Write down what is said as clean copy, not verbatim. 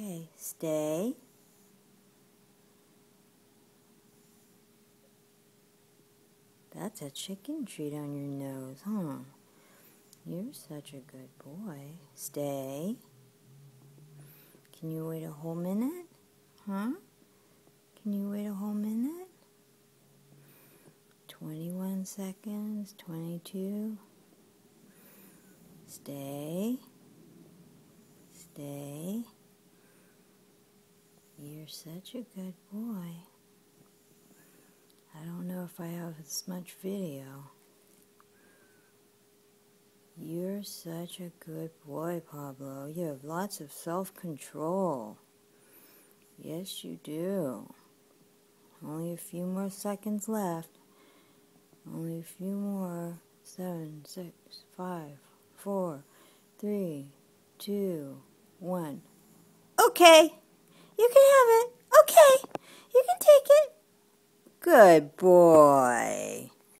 Okay, stay. That's a chicken treat on your nose, huh? You're such a good boy. Stay. Can you wait a whole minute? Huh? Can you wait a whole minute? 21 seconds, 22. Stay. Stay. You're such a good boy. I don't know if I have this much video. You're such a good boy, Pablo. You have lots of self-control. Yes, you do. Only a few more seconds left. Only a few more. 7, 6, 5, 4, 3, 2, 1. Okay. You can have it. Okay. You can take it. Good boy.